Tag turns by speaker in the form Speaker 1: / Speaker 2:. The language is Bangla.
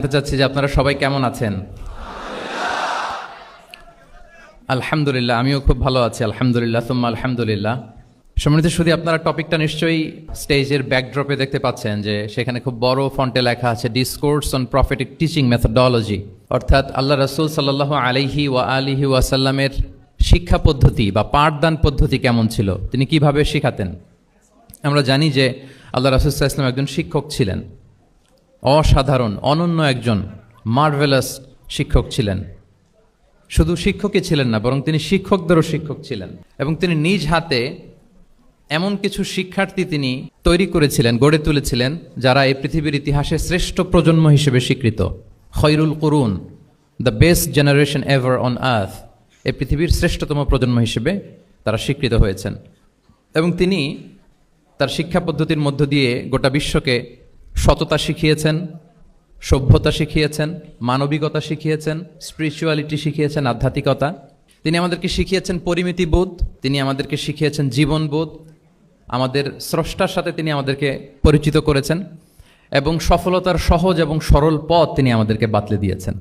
Speaker 1: জানতে চাচ্ছি যে আপনারা সবাই কেমন আছেন? আলহামদুলিল্লাহ, আমিও খুব ভালো আছি। আলহামদুলিল্লাহ তুম্মা আলহামদুলিল্লাহ। সম্মানিত শুধু আপনারা টপিকটা নিশ্চয়ই স্টেজের ব্যাকড্রপে দেখতে পাচ্ছেন যে সেখানে খুব বড় ফন্টে লেখা আছে discourse on prophetic teaching methodology, অর্থাৎ আল্লাহ রাসূল সাল্লাল্লাহু আলাইহি ওয়া আলিহি ওয়াসাল্লামের শিক্ষা পদ্ধতি বা পাঠদান পদ্ধতি কেমন ছিল, তিনি কিভাবে শেখাতেন। আমরা জানি যে আল্লাহ রাসূল সাল্লাল্লাহু আলাইহি ওয়াসাল্লাম একজন শিক্ষক ছিলেন, অসাধারণ অনন্য একজন মার্ভেলাস শিক্ষক ছিলেন। শুধু শিক্ষকই ছিলেন না, বরং তিনি শিক্ষকদেরও শিক্ষক ছিলেন এবং তিনি নিজ হাতে এমন কিছু শিক্ষার্থী তিনি তৈরি করেছিলেন, গড়ে তুলেছিলেন, যারা এই পৃথিবীর ইতিহাসে শ্রেষ্ঠ প্রজন্ম হিসেবে স্বীকৃত। খৈরুল কুরুন, the best generation ever on earth, এই পৃথিবীর শ্রেষ্ঠতম প্রজন্ম হিসেবে তারা স্বীকৃত হয়েছেন। এবং তিনি তার শিক্ষা পদ্ধতির মধ্য দিয়ে গোটা বিশ্বকে সততা শিখিয়েছেন, সভ্যতা শিখিয়েছেন, মানবিকতা শিখিয়েছেন, স্পিরিচুয়ালিটি শিখিয়েছেন, আধ্যাত্মিকতা। তিনি আমাদেরকে শিখিয়েছেন পরিমিতিবোধ, তিনি আমাদেরকে শিখিয়েছেন জীবনবোধ, আমাদের স্রষ্টার সাথে তিনি আমাদেরকে পরিচিত করেছেন এবং সফলতার সহজ এবং সরল পথ তিনি আমাদেরকে বাতলে দিয়েছেন।